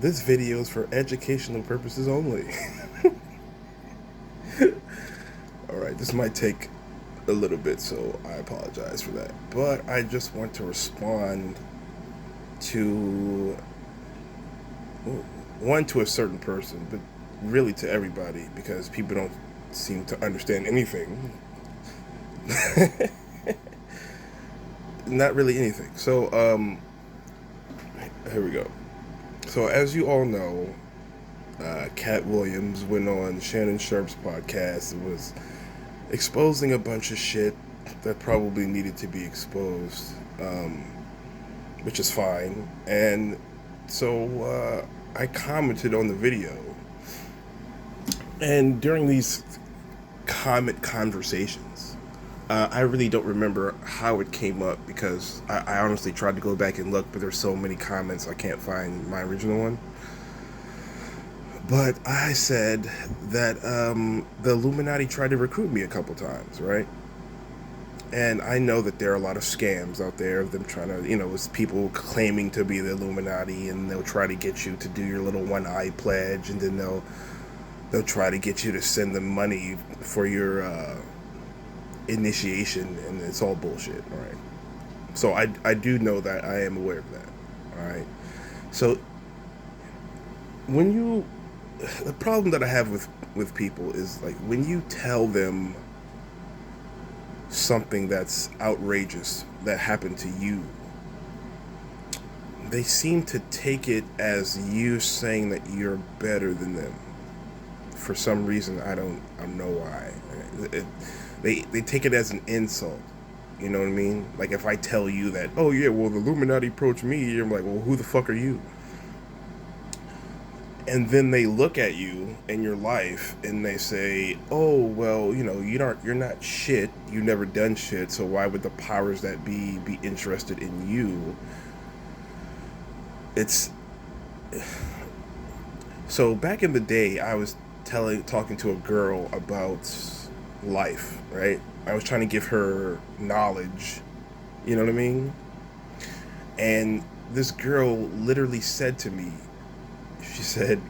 This video is for educational purposes only. Alright, this might take a little bit, so I apologize for that. But I just want to respond to one, to a certain person, but really to everybody, because people don't seem to understand anything. Not really anything. So, here we go. So, as you all know, Cat Williams went on Shannon Sharp's podcast and was exposing a bunch of shit that probably needed to be exposed, which is fine. And so I commented on the video, and during these comment conversations, I really don't remember how it came up, because I honestly tried to go back and look, but there's so many comments I can't find my original one. But I said that the Illuminati tried to recruit me a couple times, right? And I know that there are a lot of scams out there of them trying to, it's people claiming to be the Illuminati, and they'll try to get you to do your little one eye pledge, and then they'll try to get you to send them money for your initiation, and it's all bullshit, all right? So I do know that. I am aware of that, all right? So the problem that I have with people is, like, when you tell them something that's outrageous that happened to you, they seem to take it as you saying that you're better than them. For some reason, I don't know why. They take it as an insult. You know what I mean? Like, if I tell you that, oh yeah, well, the Illuminati approached me, you're like, well, who the fuck are you? And then they look at you in your life and they say, oh, well, you're not shit, you never done shit, so why would the powers that be interested in you? It's so back in the day, I was talking to a girl about life, right? I was trying to give her knowledge, you know what I mean? And this girl literally said to me, she said,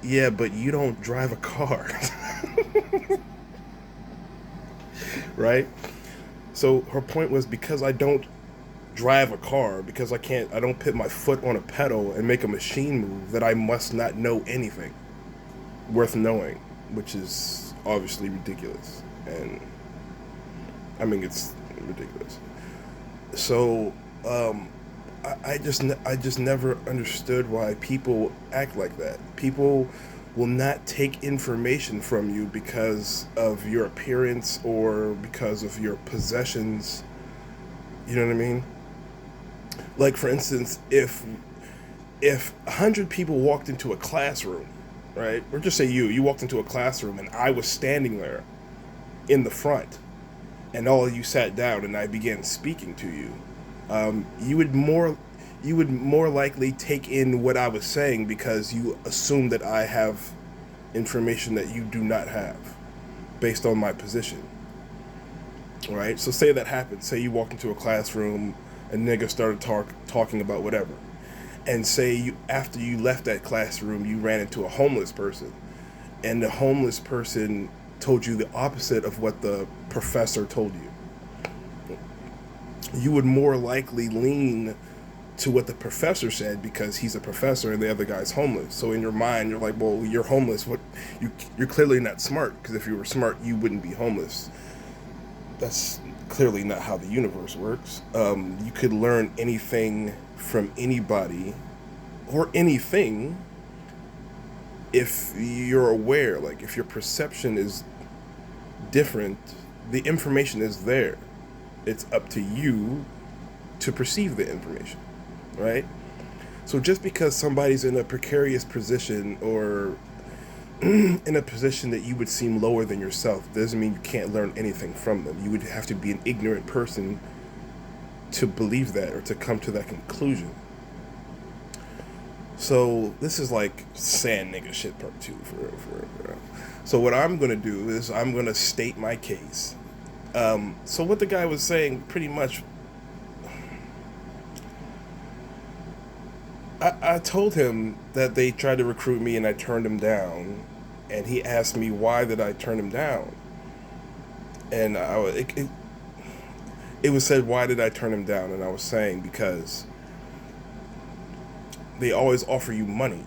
yeah, but you don't drive a car. Right? So her point was, because I don't drive a car, because I don't put my foot on a pedal and make a machine move, that I must not know anything worth knowing, which is obviously ridiculous. And I mean, it's ridiculous. So, I just never understood why people act like that. People will not take information from you because of your appearance or because of your possessions. You know what I mean? Like, for instance, if 100 people walked into a classroom, right? Or just say you walked into a classroom and I was standing there in the front, and all of you sat down and I began speaking to you, you would more likely take in what I was saying, because you assume that I have information that you do not have based on my position. Right? So say that happened. Say you walked into a classroom, a nigga started talking about whatever. And say after you left that classroom, you ran into a homeless person, and the homeless person told you the opposite of what the professor told you. You would more likely lean to what the professor said, because he's a professor and the other guy's homeless. So in your mind, you're like, well, you're homeless. You're clearly not smart, because if you were smart, you wouldn't be homeless. That's clearly not how the universe works. You could learn anything from anybody or anything if you're aware. Like, if your perception is different, the information is there. It's up to you to perceive the information, right? So just because somebody's in a precarious position, or in a position that you would seem lower than yourself, doesn't mean you can't learn anything from them. You would have to be an ignorant person to believe that, or to come to that conclusion. So this is like sand nigga shit part 2 for real. So what I'm gonna do is I'm gonna state my case. So what the guy was saying, pretty much, I told him that they tried to recruit me and I turned him down, and he asked me why did I turn him down, and it was said why did I turn him down, and I was saying because they always offer you money.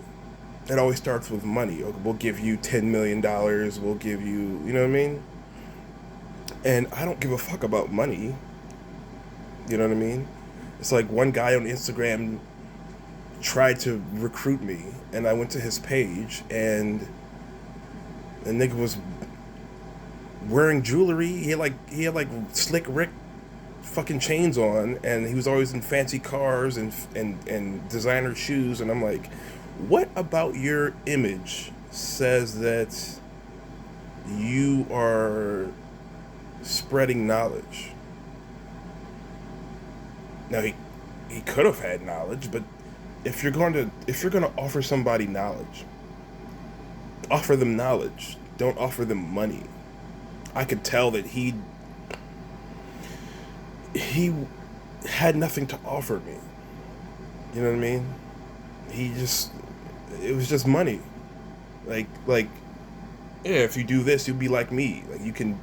It always starts with money. Okay, we'll give you $10 million. We'll give you, you know what I mean? And I don't give a fuck about money. You know what I mean? It's like one guy on Instagram tried to recruit me, and I went to his page, and the nigga was wearing jewelry. He had like slick Rick fucking chains on, and he was always in fancy cars and designer shoes, and I'm like, what about your image says that you are spreading knowledge? Now he could have had knowledge, but if you're going to offer somebody knowledge, offer them knowledge. Don't offer them money. I could tell that he had nothing to offer me. You know what I mean? It was just money. Like yeah, if you do this, you'll be like me. Like you can,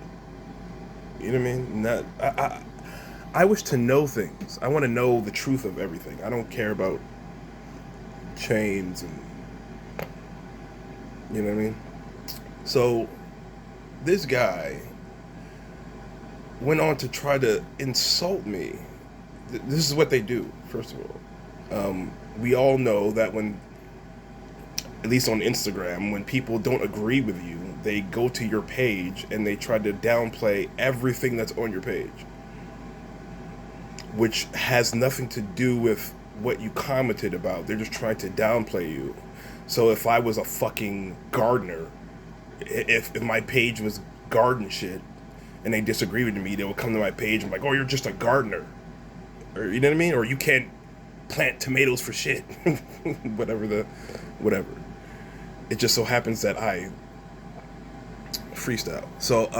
you know what I mean? I wish to know things. I want to know the truth of everything. I don't care about chains and, you know what I mean? So this guy went on to try to insult me. This is what they do, first of all. We all know that when, at least on Instagram, when people don't agree with you, they go to your page and they try to downplay everything that's on your page, which has nothing to do with what you commented about. They're just trying to downplay you. So if I was a fucking gardener, if my page was garden shit and they disagree with me, they will come to my page and be like, oh, you're just a gardener. Or, you know what I mean? Or you can't plant tomatoes for shit. Whatever. It just so happens that I freestyle. So,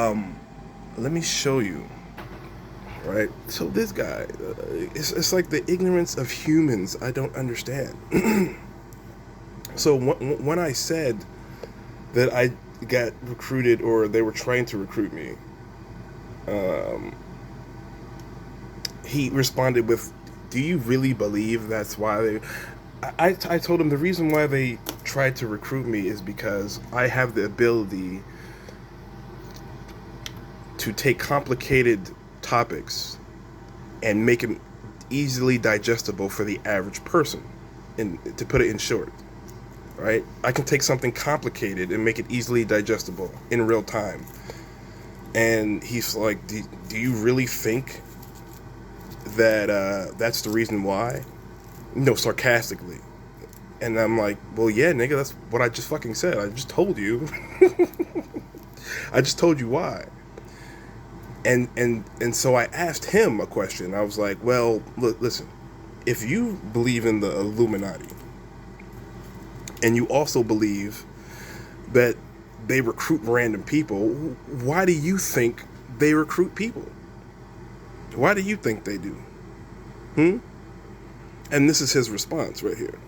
let me show you. Right? So this guy, it's like the ignorance of humans I don't understand. So when I said that I got recruited, or they were trying to recruit me, he responded with, do you really believe that's why they... I told him the reason why they tried to recruit me is because I have the ability to take complicated topics and make them easily digestible for the average person, and to put it in short, right? I can take something complicated and make it easily digestible in real time. And he's like, do you really think that that's the reason why? No, sarcastically. And I'm like, well, yeah, nigga, that's what I just fucking said. I just told you. I just told you why. And so I asked him a question. I was like, well, look, listen, if you believe in the Illuminati, and you also believe that they recruit random people, why do you think they recruit people? Why do you think they do? And this is his response right here.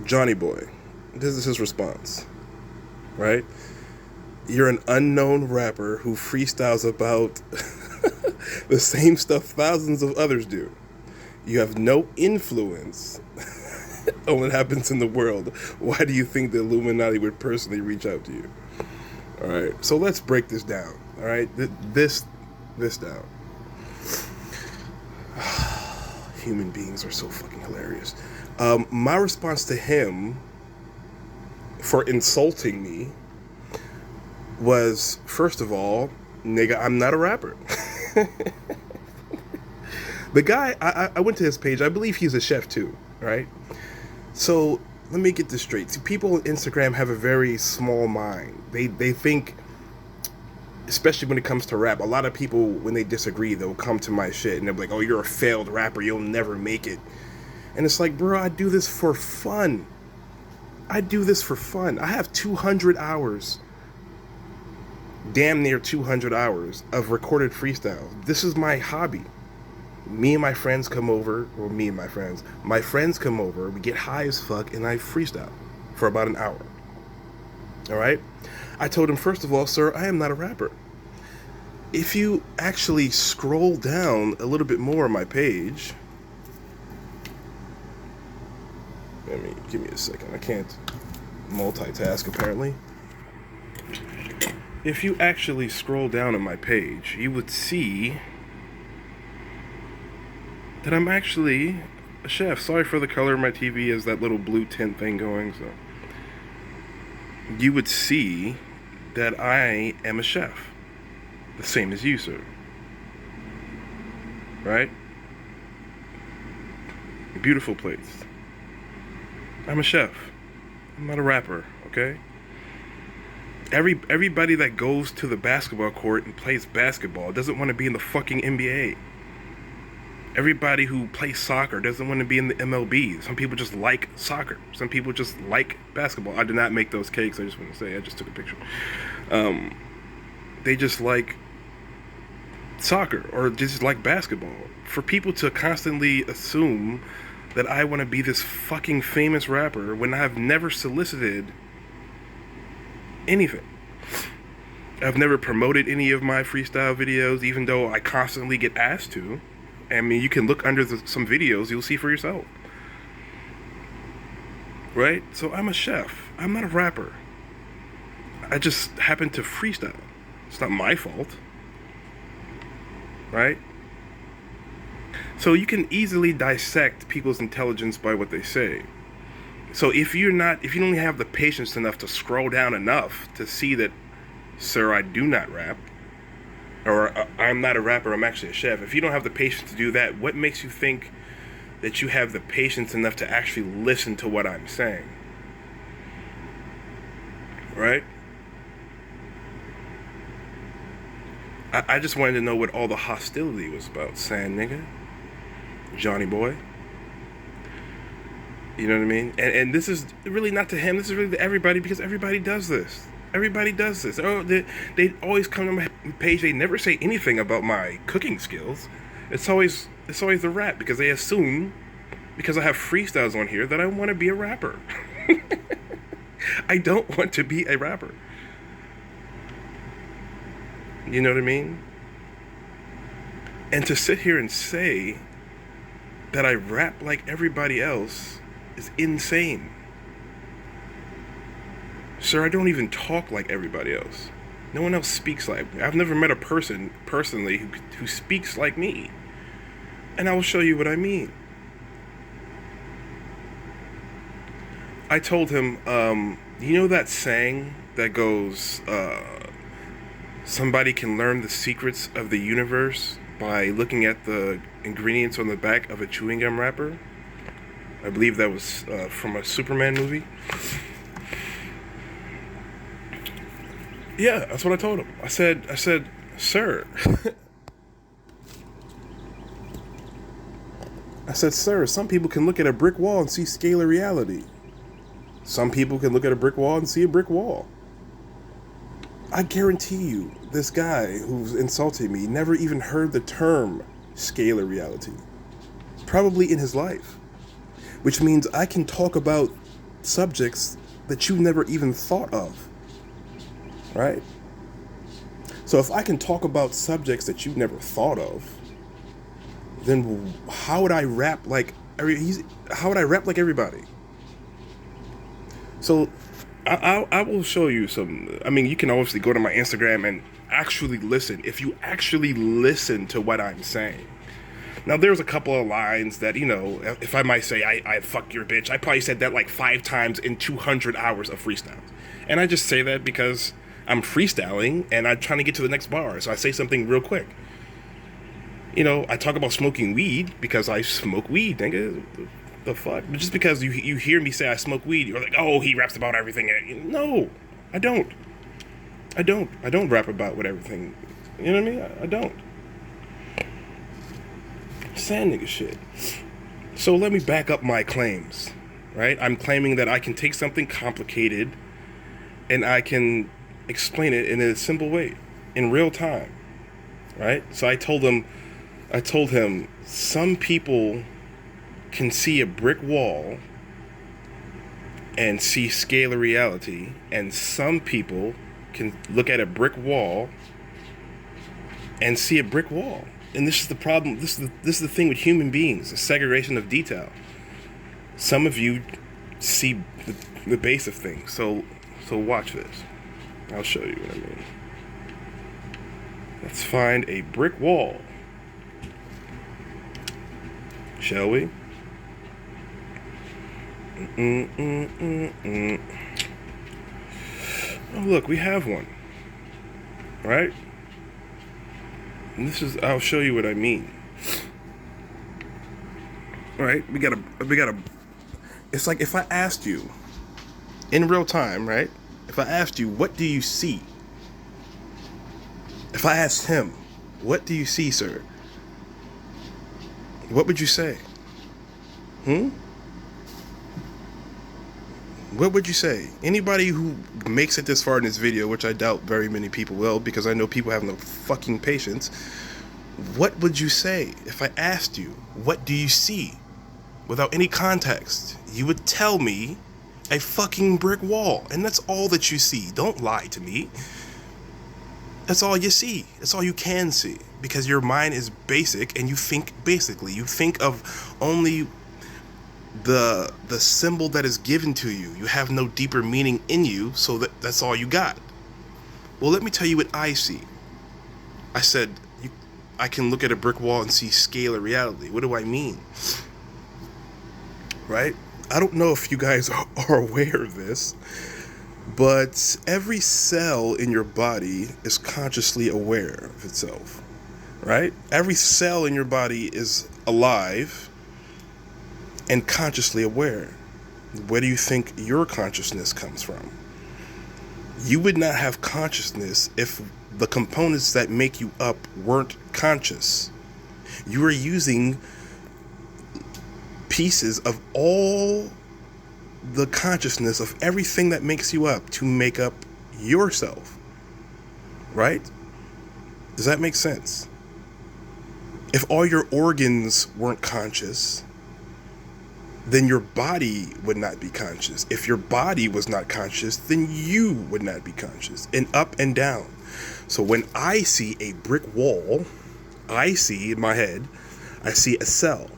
Johnny Boy. This is his response. Right? You're an unknown rapper who freestyles about the same stuff thousands of others do. You have no influence on what happens in the world. Why do you think the Illuminati would personally reach out to you? All right, so let's break this down. All right, this down. Human beings are so fucking hilarious. My response to him for insulting me was, first of all, nigga, I'm not a rapper. The guy, I went to his page. I believe he's a chef too, right? So let me get this straight. See, people on Instagram have a very small mind. They think, especially when it comes to rap, a lot of people, when they disagree, they'll come to my shit and they'll be like, oh, you're a failed rapper, you'll never make it. And it's like, bro, I do this for fun. I have 200 hours, damn near 200 hours of recorded freestyle. This is my hobby. Me and my friends come over, or me and my friends come over, we get high as fuck, and I freestyle for about an hour. All right? I told him, first of all, sir, I am not a rapper. If you actually scroll down a little bit more on my page, give me a second. I can't multitask apparently. If you actually scroll down on my page, you would see that I'm actually a chef. Sorry for the color of my TV, as that little blue tint thing going, so you would see that I am a chef. The same as you, sir. Right? Beautiful plates. I'm a chef. I'm not a rapper, okay? Everybody that goes to the basketball court and plays basketball doesn't want to be in the fucking NBA. Everybody who plays soccer doesn't want to be in the MLB. Some people just like soccer. Some people just like basketball. I did not make those cakes, I just want to say. I just took a picture. They just like soccer or just like basketball. For people to constantly assume that I want to be this fucking famous rapper when I've never solicited anything. I've never promoted any of my freestyle videos, even though I constantly get asked to. I mean, you can look under some videos, you'll see for yourself. Right? So I'm a chef. I'm not a rapper. I just happen to freestyle. It's not my fault. Right? So you can easily dissect people's intelligence by what they say. So if you don't have the patience enough to scroll down enough to see that, sir, I do not rap, or I'm not a rapper, I'm actually a chef. If you don't have the patience to do that, what makes you think that you have the patience enough to actually listen to what I'm saying? Right? I just wanted to know what all the hostility was about, sand nigga. Johnny boy. You know what I mean? And this is really not to him, this is really to everybody, because everybody does this. Everybody does this. Oh, they always come to my page, they never say anything about my cooking skills. It's always the rap, because they assume, because I have freestyles on here, that I want to be a rapper. I don't want to be a rapper. You know what I mean? And to sit here and say that I rap like everybody else is insane. Sir, I don't even talk like everybody else. No one else speaks like me. I've never met a person personally who speaks like me. And I will show you what I mean. I told him, you know that saying that goes, somebody can learn the secrets of the universe by looking at the ingredients on the back of a chewing gum wrapper? I believe that was from a Superman movie. Yeah, that's what I told him. I said, sir. I said, sir, some people can look at a brick wall and see scalar reality. Some people can look at a brick wall and see a brick wall. I guarantee you, this guy who's insulting me never even heard the term scalar reality. Probably in his life. Which means I can talk about subjects that you never even thought of. Right? So if I can talk about subjects that you've never thought of, then how would I rap like everybody? So I will show you some. I mean, you can obviously go to my Instagram and actually listen. If you actually listen to what I'm saying. Now, there's a couple of lines that, you know, if I might say, I fuck your bitch, I probably said that like 5 times in 200 hours of freestyle. And I just say that because I'm freestyling and I'm trying to get to the next bar. So I say something real quick. You know, I talk about smoking weed because I smoke weed, nigga. The fuck? But just because you hear me say I smoke weed, you're like, oh, he raps about everything. No, I don't. I don't rap about what everything. You know what I mean? I don't. Sand nigga shit. So let me back up my claims, right? I'm claiming that I can take something complicated and I can explain it in a simple way, in real time, right? So I told him, Some people can see a brick wall and see scalar reality, and some people can look at a brick wall and see a brick wall. And this is the problem. This is the thing with human beings: the segregation of detail. Some of you see the base of things. So watch this. I'll show you what I mean. Let's find a brick wall, shall we? Oh, look, we have one, right? And this is, I'll show you what I mean. Right? We got a, it's like if I asked you in real time, right? If I asked you, what do you see? If I asked him, what do you see, sir? What would you say? What would you say? Anybody who makes it this far in this video, which I doubt very many people will, because I know people have no fucking patience, what would you say if I asked you, what do you see? Without any context, you would tell me a fucking brick wall, and that's all that you see. Don't lie to me. That's all you see. That's all you can see, because your mind is basic and you think basically. You think of only the symbol that is given to you. You have no deeper meaning in you, so that's all you got. Well, let me tell you what I see. I said I can look at a brick wall and see scalar reality. What do I mean? Right? I don't know if you guys are aware of this, but every cell in your body is consciously aware of itself. Right? Every cell in your body is alive and consciously aware. Where do you think your consciousness comes from? You would not have consciousness if the components that make you up weren't conscious. You are using pieces of all the consciousness of everything that makes you up to make up yourself. Right? Does that make sense? If all your organs weren't conscious, then your body would not be conscious. If your body was not conscious, then you would not be conscious. And up and down. So when I see a brick wall, I see in my head, I see a cell,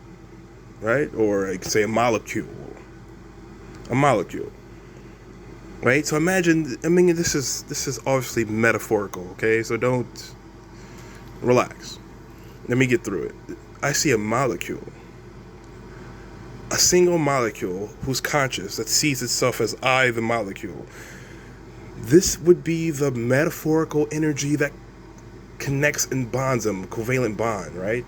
right? Or I could say a molecule. A molecule. Right? So imagine, I mean, this is obviously metaphorical, okay? So don't relax. Let me get through it. I see a molecule. A single molecule who's conscious, that sees itself as I, the molecule. This would be the metaphorical energy that connects and bonds them, covalent bond, right?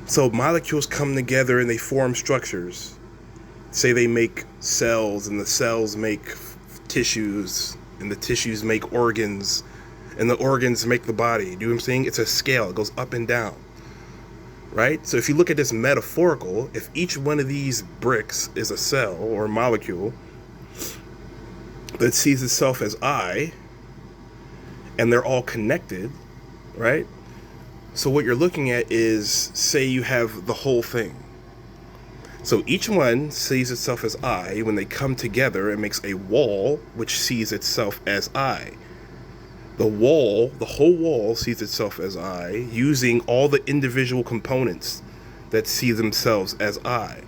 So molecules come together and they form structures. Say they make cells, and the cells make tissues, and the tissues make organs, and the organs make the body. Do you know what I'm saying? It's a scale. It goes up and down. Right? So if you look at this metaphorical, if each one of these bricks is a cell or a molecule that sees itself as I, and they're all connected, right? So what you're looking at is, say you have the whole thing. So each one sees itself as I. When they come together, it makes a wall which sees itself as I. The whole wall sees itself as I, using all the individual components that see themselves as I.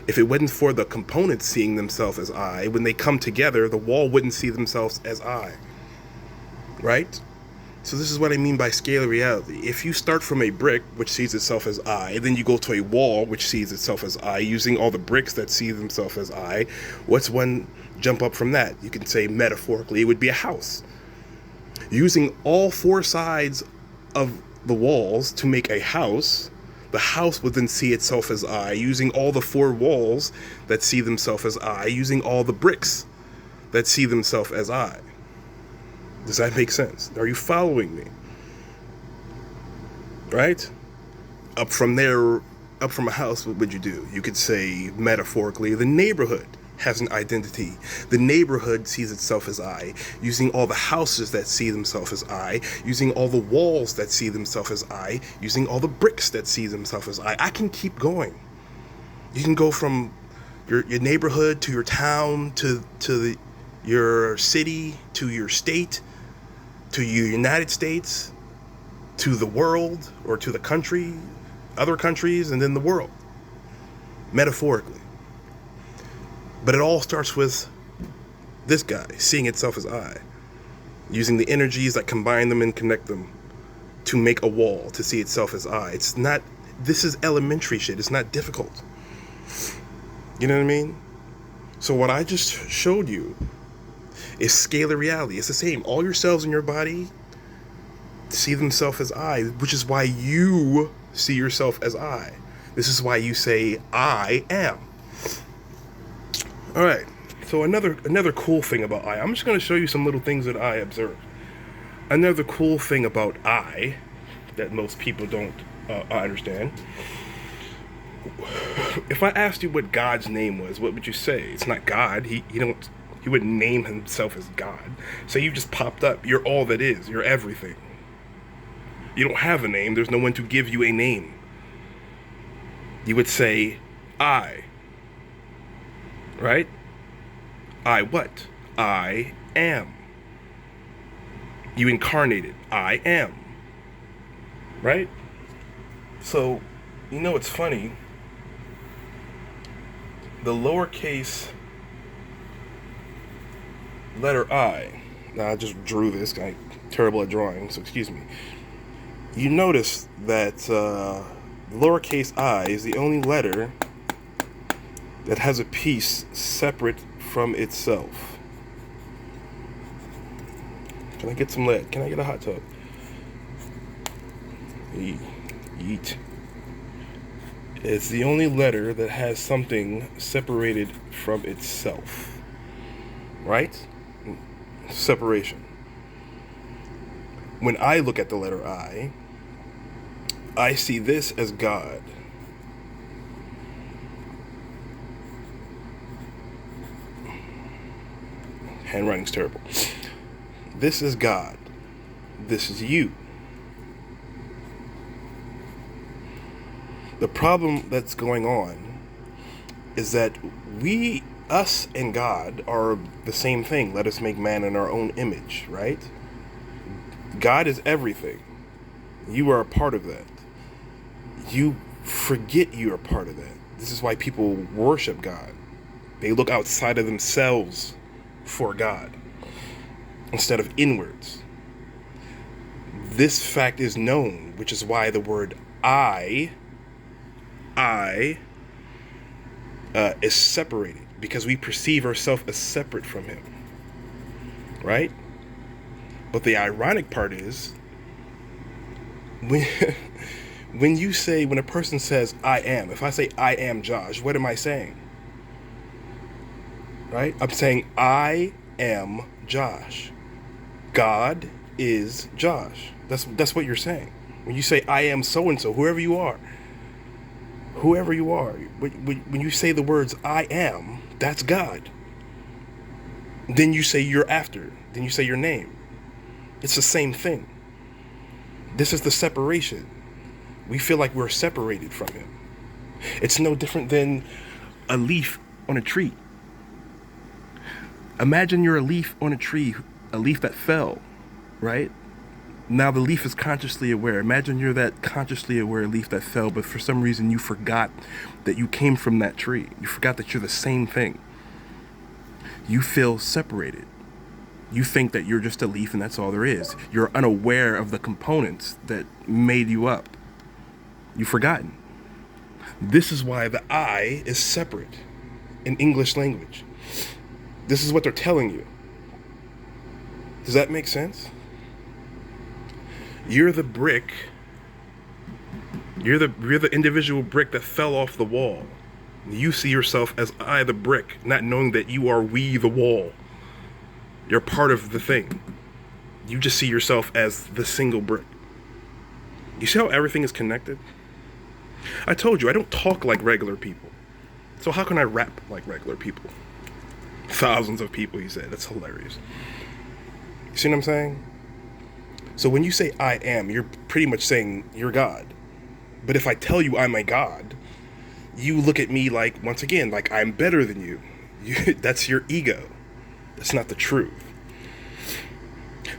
If it wasn't for the components seeing themselves as I, when they come together, the wall wouldn't see themselves as I. Right? So this is what I mean by scalar reality. If you start from a brick, which sees itself as I, then you go to a wall, which sees itself as I, using all the bricks that see themselves as I, what's one jump up from that? You can say metaphorically, it would be a house. Using all four sides of the walls to make a house, the house would then see itself as I, using all the four walls that see themselves as I, using all the bricks that see themselves as I. Does that make sense? Are you following me? Right? Up from there, up from a house, what would you do? You could say, metaphorically, the neighborhood. has an identity. The neighborhood sees itself as I, using all the houses that see themselves as I, using all the walls that see themselves as I, using all the bricks that see themselves as I. I can keep going. You can go from your neighborhood to your town to your city to your state to your United States to the world or to the country, other countries, and then the world, metaphorically. But it all starts with this guy seeing itself as I, using the energies that combine them and connect them to make a wall to see itself as I. It's not, this is elementary shit. It's not difficult. You know what I mean? So what I just showed you is scalar reality. It's the same. All your cells in your body see themselves as I, which is why you see yourself as I. This is why you say, I am. All right. So another cool thing about I. I'm just going to show you some little things that I observed. Another cool thing about I that most people don't understand. If I asked you what God's name was, what would you say? It's not God. He wouldn't name himself as God. So you just popped up. You're all that is. You're everything. You don't have a name. There's no one to give you a name. You would say, I. Right? I what? I am. You incarnated. I am. Right? So, you know what's funny? The lowercase letter I. Now, I just drew this. I'm terrible at drawing, so excuse me. You notice that lowercase I is the only letter that has a piece separate from itself. Can I get some lead? Can I get a hot tub? Yeet. It's the only letter that has something separated from itself. Right? Separation. When I look at the letter I see this as God. Handwriting's terrible. This is God. This is you. The problem that's going on is that us and God are the same thing. Let us make man in our own image, right? God is everything. You are a part of that. You forget you are part of that. This is why people worship God. They look outside of themselves for God instead of inwards. This fact is known, which is why the word I is separated, because we perceive ourselves as separate from him, right? But the ironic part is when a person says I am, if I say I am Josh, what am I saying? Right? I'm saying I am Josh. God is Josh. That's what you're saying. When you say I am so and so, whoever you are, when you say the words I am, that's God. Then you say you're after. Then you say your name. It's the same thing. This is the separation. We feel like we're separated from him. It's no different than a leaf on a tree. Imagine you're a leaf on a tree, a leaf that fell, right? Now the leaf is consciously aware. Imagine you're that consciously aware leaf that fell, but for some reason you forgot that you came from that tree. You forgot that you're the same thing. You feel separated. You think that you're just a leaf and that's all there is. You're unaware of the components that made you up. You've forgotten. This is why the I is separate in English language. This is what they're telling you. Does that make sense? You're the brick. You're the individual brick that fell off the wall. You see yourself as I, the brick, not knowing that you are we, the wall. You're part of the thing. You just see yourself as the single brick. You see how everything is connected? I told you, I don't talk like regular people. So how can I rap like regular people? Thousands of people, he said. That's hilarious. You see what I'm saying? So when you say I am, you're pretty much saying you're God. But if I tell you I'm a God, you look at me like, once again, like I'm better than you. That's your ego. That's not the truth.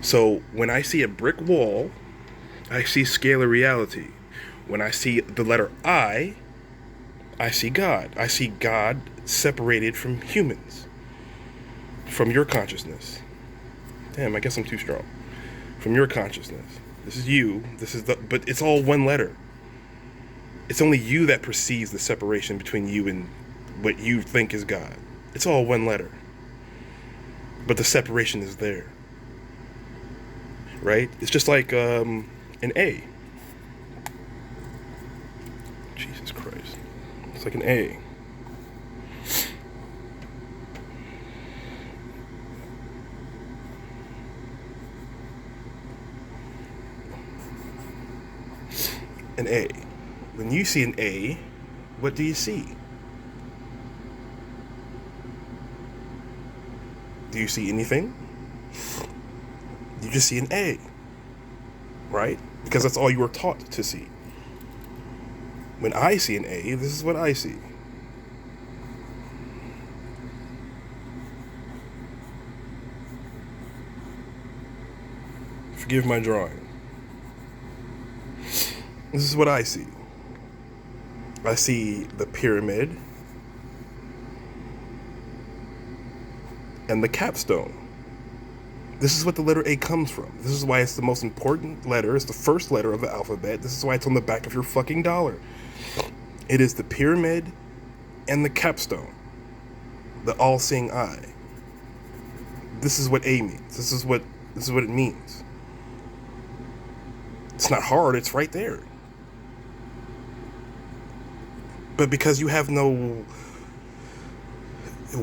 So when I see a brick wall, I see scalar reality. When I see the letter I see God. I see God separated from humans, from your consciousness. Damn, I guess I'm too strong. From your consciousness. This is you. But it's all one letter. It's only you that perceives the separation between you and what you think is God. It's all one letter. But the separation is there. Right? It's just like an A. Jesus Christ. It's like an A. An A. When you see an A, what do you see? Do you see anything? You just see an A, right? Because that's all you were taught to see. When I see an A, this is what I see. Forgive my drawing. This is what I see. I see the pyramid and the capstone. This is what the letter A comes from. This is why it's the most important letter. It's the first letter of the alphabet. This is why it's on the back of your fucking dollar. It is the pyramid and the capstone. The all-seeing eye. This is what A means. This is what it means. It's not hard, it's right there. But because you have no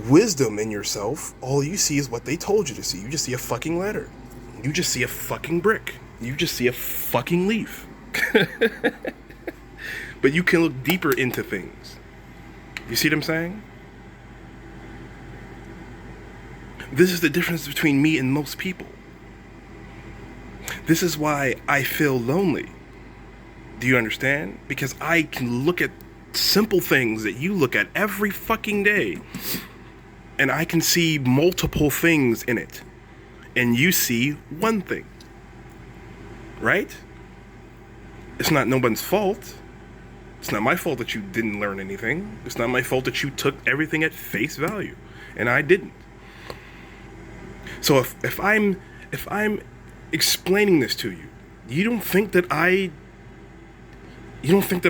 wisdom in yourself, all you see is what they told you to see. You just see a fucking letter. You just see a fucking brick. You just see a fucking leaf. But you can look deeper into things. You see what I'm saying? This is the difference between me and most people. This is why I feel lonely. Do you understand? Because I can look at simple things that you look at every fucking day, and I can see multiple things in it, and you see one thing, right? It's not nobody's fault. It's not my fault that you didn't learn anything. It's not my fault that you took everything at face value, and I didn't. So if I'm explaining this to you, you don't think that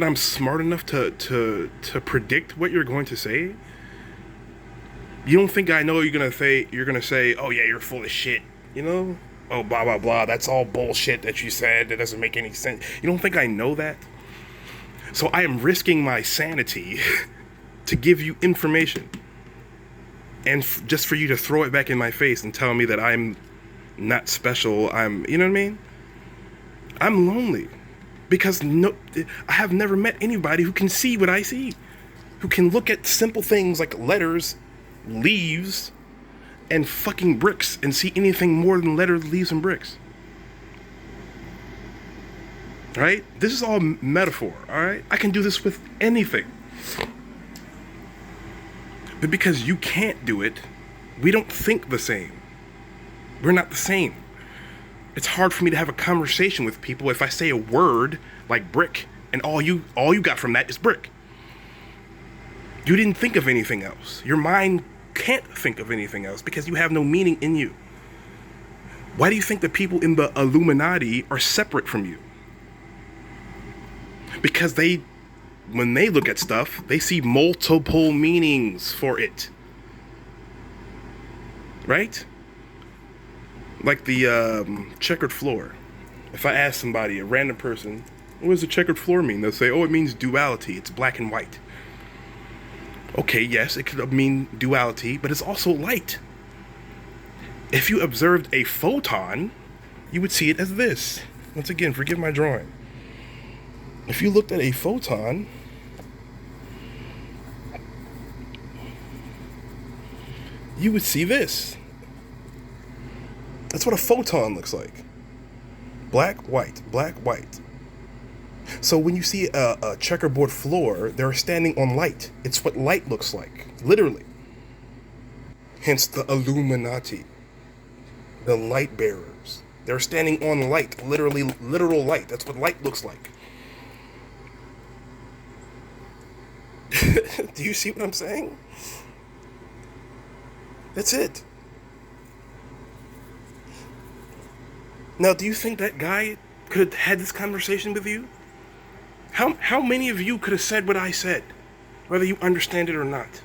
I'm smart enough to predict what you're going to say? You don't think I know you're gonna say, oh yeah, you're full of shit, you know? Oh, blah, blah, blah, that's all bullshit that you said, that doesn't make any sense. You don't think I know that? So I am risking my sanity to give you information. And just for you to throw it back in my face and tell me that I'm not special, you know what I mean? I'm lonely. Because I have never met anybody who can see what I see. Who can look at simple things like letters, leaves, and fucking bricks and see anything more than letters, leaves, and bricks. Right? This is all metaphor, alright? I can do this with anything. But because you can't do it, we don't think the same. We're not the same. It's hard for me to have a conversation with people if I say a word like brick and all you got from that is brick. You didn't think of anything else. Your mind can't think of anything else because you have no meaning in you. Why do you think the people in the Illuminati are separate from you? Because when they look at stuff, they see multiple meanings for it. Right? Like the checkered floor. If I ask somebody, a random person, what does the checkered floor mean? They'll say, oh, it means duality. It's black and white. Okay, yes, it could mean duality, but it's also light. If you observed a photon, you would see it as this. Once again, forgive my drawing. If you looked at a photon, you would see this. That's what a photon looks like. Black, white, black, white. So when you see a checkerboard floor, they're standing on light. It's what light looks like, literally. Hence the Illuminati, the light bearers. They're standing on light, literally, literal light. That's what light looks like. Do you see what I'm saying? That's it. Now, do you think that guy could have had this conversation with you? How many of you could have said what I said, whether you understand it or not?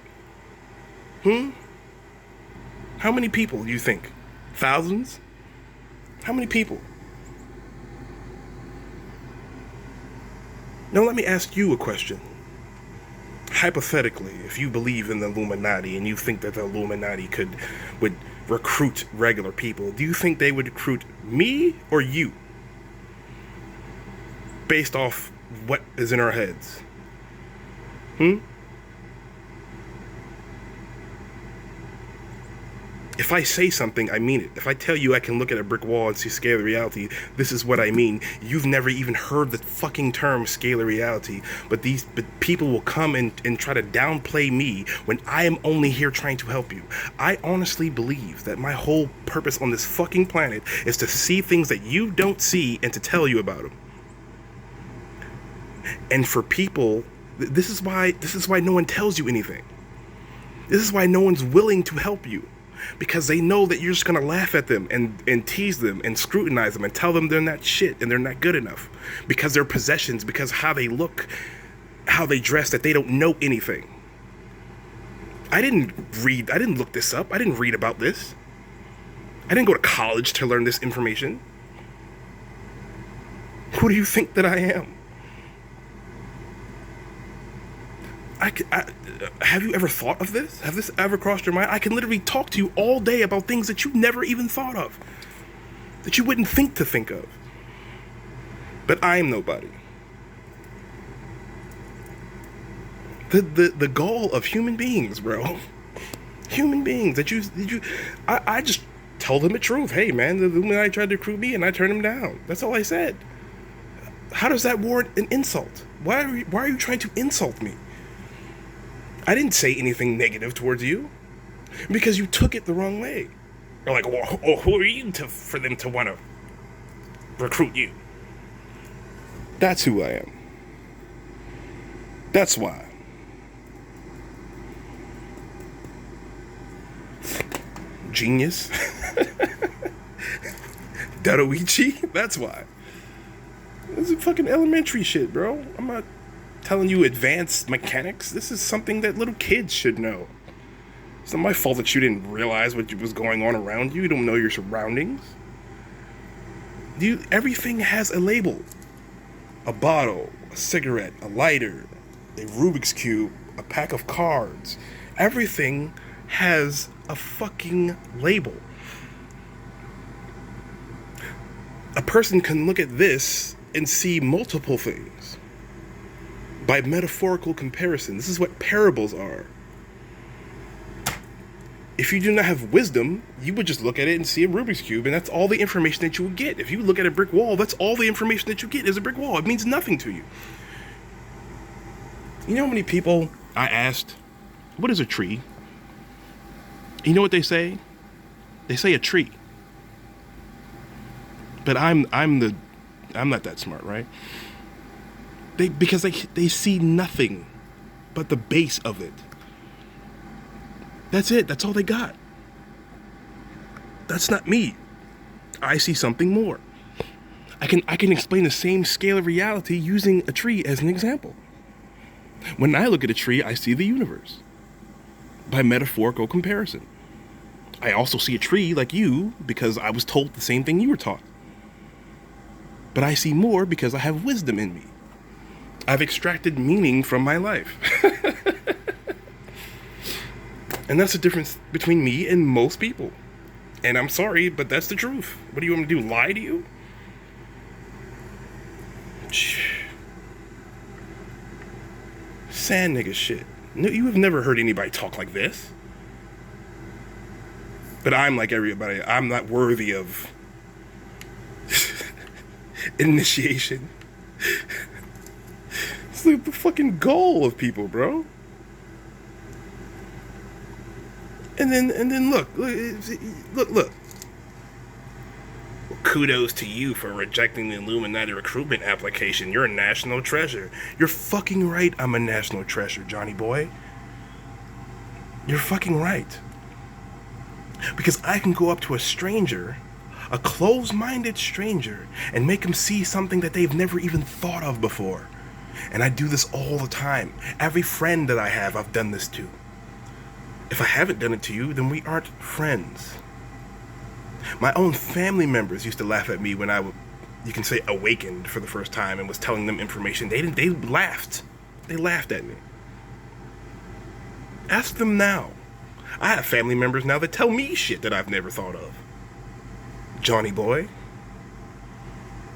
How many people do you think? Thousands? How many people? Now let me ask you a question. Hypothetically, if you believe in the Illuminati and you think that the Illuminati would recruit regular people, do you think they would recruit me or you? Based off what is in our heads? If I say something, I mean it. If I tell you I can look at a brick wall and see scalar reality, this is what I mean. You've never even heard the fucking term scalar reality, but people will come and try to downplay me when I am only here trying to help you. I honestly believe that my whole purpose on this fucking planet is to see things that you don't see and to tell you about them. And for people, this is why no one tells you anything. This is why no one's willing to help you. Because they know that you're just going to laugh at them and tease them and scrutinize them and tell them they're not shit and they're not good enough. Because they're possessions, because how they look, how they dress, that they don't know anything. I didn't look this up. I didn't read about this. I didn't go to college to learn this information. Who do you think that I am? Have you ever thought of this? Have this ever crossed your mind? I can literally talk to you all day about things that you never even thought of, that you wouldn't think to think of. But I am nobody. The goal of human beings, bro. Human beings I just tell them the truth. Hey man, the Illuminati tried to recruit me and I turned them down. That's all I said. How does that warrant an insult? Why are you trying to insult me? I didn't say anything negative towards you because you took it the wrong way. You're like, well, who are you for them to want to recruit you? That's who I am. That's why. Genius. Dadoichi. That's why. This is fucking elementary shit, bro. I'm not telling you advanced mechanics. This is something that little kids should know. It's not my fault that you didn't realize what was going on around you. You don't know your surroundings. Everything has a label. A bottle, a cigarette, a lighter, a Rubik's Cube, a pack of cards. Everything has a fucking label. A person can look at this and see multiple things. By metaphorical comparison. This is what parables are. If you do not have wisdom, you would just look at it and see a Rubik's Cube, and that's all the information that you would get. If you look at a brick wall, that's all the information that you get is a brick wall. It means nothing to you. You know how many people I asked, what is a tree? You know what they say? They say a tree. But I'm not that smart, right? Because they see nothing but the base of it. That's it. That's all they got. That's not me. I see something more. I can explain the same scale of reality using a tree as an example. When I look at a tree, I see the universe by metaphorical comparison. I also see a tree like you because I was told the same thing you were taught. But I see more because I have wisdom in me. I've extracted meaning from my life. And that's the difference between me and most people. And I'm sorry, but that's the truth. What do you want me to do, lie to you? Sand nigga shit. No, you have never heard anybody talk like this. But I'm like everybody. I'm not worthy of initiation. It's like the fucking goal of people, bro. And then look. Well, kudos to you for rejecting the Illuminati recruitment application. You're a national treasure. You're fucking right. I'm a national treasure, Johnny boy. You're fucking right. Because I can go up to a stranger, a closed-minded stranger, and make them see something that they've never even thought of before. And I do this all the time. Every friend that I have, I've done this to. If I haven't done it to you, then we aren't friends. My own family members used to laugh at me when I, you can say, awakened for the first time and was telling them information. They laughed. They laughed at me. Ask them now. I have family members now that tell me shit that I've never thought of. Johnny boy.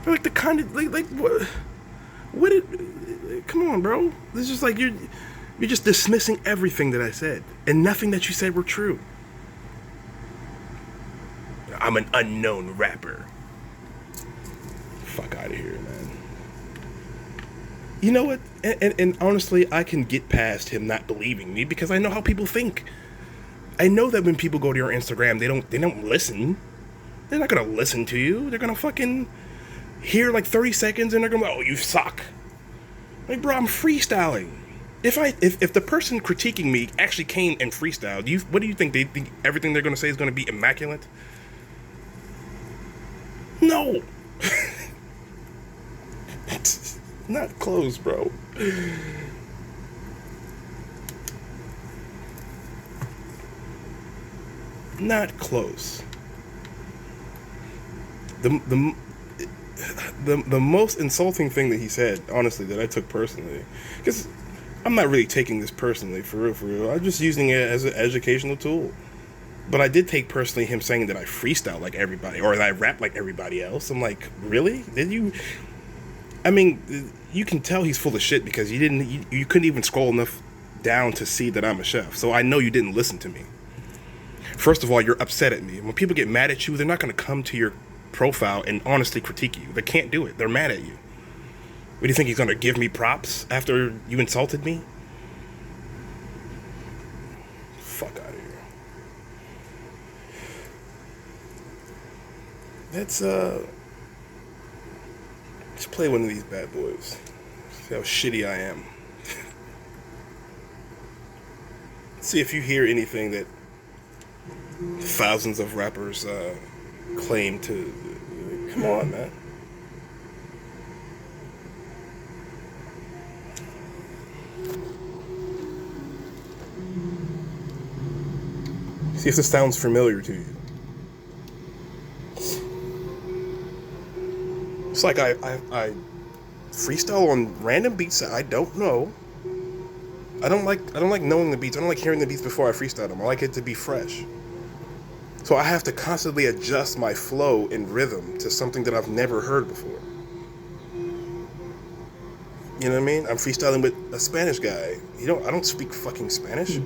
They're like the kind of like what it, come on, bro. It's just like you're just dismissing everything that I said, and nothing that you said were true. I'm an unknown rapper. Fuck out of here, man. You know what? And honestly, I can get past him not believing me because I know how people think. I know that when people go to your Instagram, they don't listen. They're not gonna listen to you. They're gonna fucking hear like 30 seconds and they're gonna go, oh, you suck. Like, bro, I'm freestyling. If the person critiquing me actually came and freestyled, what do you think? They think everything they're gonna say is gonna be immaculate? No. Not close, bro. Not close. The most insulting thing that he said, honestly, that I took personally, because I'm not really taking this personally, for real. I'm just using it as an educational tool. But I did take personally him saying that I freestyle like everybody, or that I rap like everybody else. I'm like, really? Did you? I mean, you can tell he's full of shit because you couldn't even scroll enough down to see that I'm a chef. So I know you didn't listen to me. First of all, you're upset at me. When people get mad at you, they're not going to come to your profile and honestly critique you. They can't do it. They're mad at you. What do you think, he's going to give me props after you insulted me? Fuck out of here. Let's play one of these bad boys. See how shitty I am. See if you hear anything that thousands of rappers claim to. Come on, man. See if this sounds familiar to you. It's like I freestyle on random beats that I don't know. I don't like knowing the beats. I don't like hearing the beats before I freestyle them. I like it to be fresh. So I have to constantly adjust my flow and rhythm to something that I've never heard before. You know what I mean? I'm freestyling with a Spanish guy. I don't speak fucking Spanish.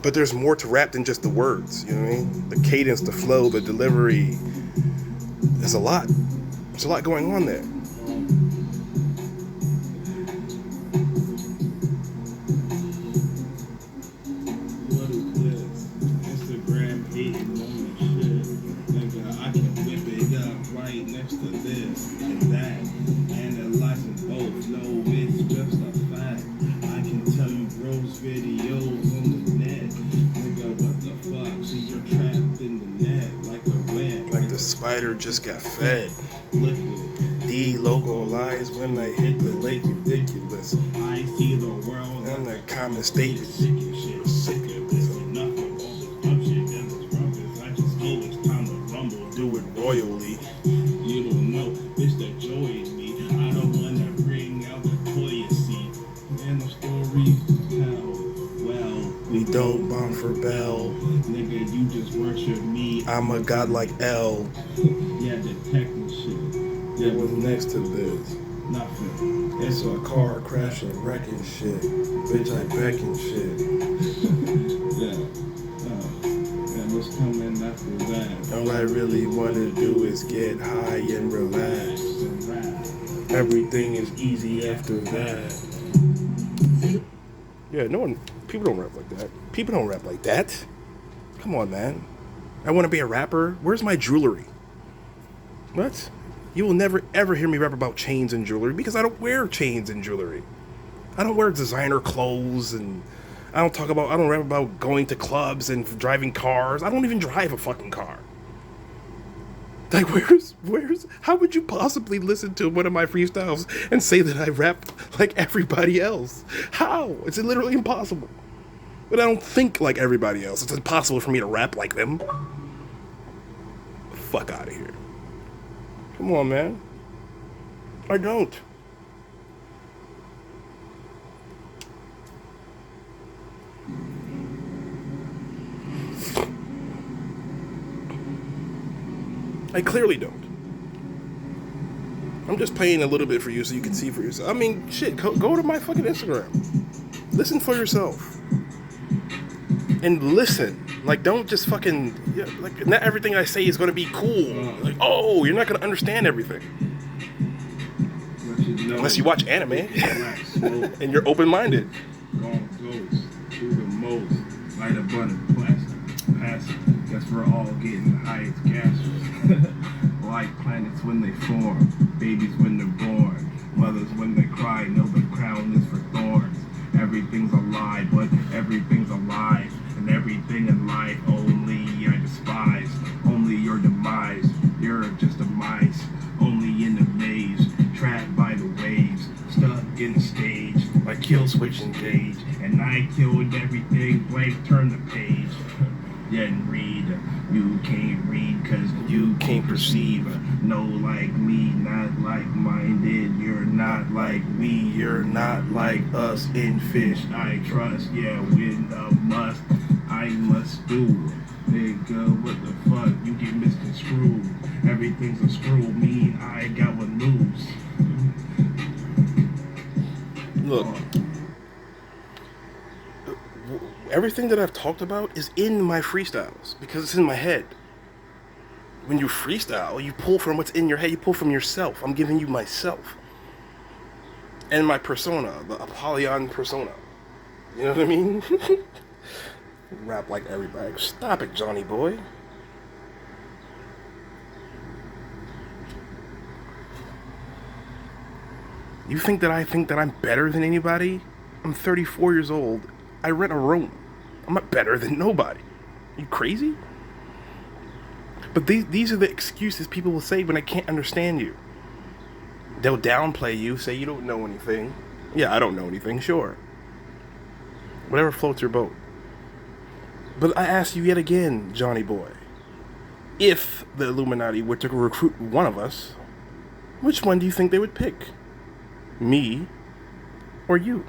But there's more to rap than just the words, you know what I mean? The cadence, the flow, the delivery. There's a lot. There's a lot going on there. What is this? Instagram hating on shit. Nigga, I can whip it up right next to this and that. Analyze them both. No, it's just a fact. I can tell you bros videos on the net. Nigga, what the fuck? See, you're trapped in the net like a web. Like the spider just got fed. The logo lies when I hit the lake, ridiculous. I see the world And the common state is sick and shit. Sick of this enough of all the dumb shit and this rumpus. I just know it's time to rumble. do it royally. You don't know, it's the joy in me. I don't wanna bring out the toy you see. And the stories to tell. Well, We don't bomb for Bell. nigga, you just worship me. I'm a god like L. Yeah, detecting shit. It was next to this. Nothing. It's a car crashing, wrecking shit. Bitch, I becking shit. Yeah. what's coming after that. All I really wanna do is get high and relax. And rap. Everything is easy after that. Yeah, no one. People don't rap like that. People don't rap like that. Come on, man. I want to be a rapper. Where's my jewelry? What? You will never ever hear me rap about chains and jewelry because I don't wear chains and jewelry. I don't wear designer clothes, and I don't rap about going to clubs and driving cars. I don't even drive a fucking car. Like, how would you possibly listen to one of my freestyles and say that I rap like everybody else? How? It's literally impossible. But I don't think like everybody else. It's impossible for me to rap like them. Fuck out of here. Come on, man. I don't. I clearly don't. I'm just playing a little bit for you so you can see for yourself. I mean, shit, go to my fucking Instagram. Listen for yourself. And listen. Like, don't just fucking... Yeah, like, not everything I say is going to be cool. Like, oh, you're not going to understand everything. Unless you watch anime. And you're open-minded. Gone goes to the most. Light up on the plastic. Passive. Guess we're all getting the highest gases. Like planets when they form. Babies when they're born. Mothers when they cry. Know the crown is for thorns. Everything's a lie, but everything's alive. And everything in life only I despise. Only your demise. You're just a mice. Only in the maze. Trapped by the waves. Stuck in the stage. Like kill switch and Engage. And I killed everything. Blank, turn the page. Didn't read. You can't read cause you can't perceive. No like me, not like minded. You're not like me, you're not like us. In fish I trust, yeah, with the must I must do. Nigga, what the fuck? You get misconstrued. Everything's a screw, mean I got one loose. Look. Everything that I've talked about is in my freestyles because it's in my head. When you freestyle, you pull from what's in your head. You pull from yourself. I'm giving you myself. And my persona, the Apollyon persona. You know what I mean? Rap like everybody. Stop it, Johnny boy. You think that I think that I'm better than anybody? I'm 34 years old. I rent a room. I'm not better than nobody. You crazy? But these are the excuses people will say when I can't understand you. They'll downplay you, say you don't know anything. Yeah, I don't know anything, sure. Whatever floats your boat. But I ask you yet again, Johnny boy, if the Illuminati were to recruit one of us, which one do you think they would pick? Me or you?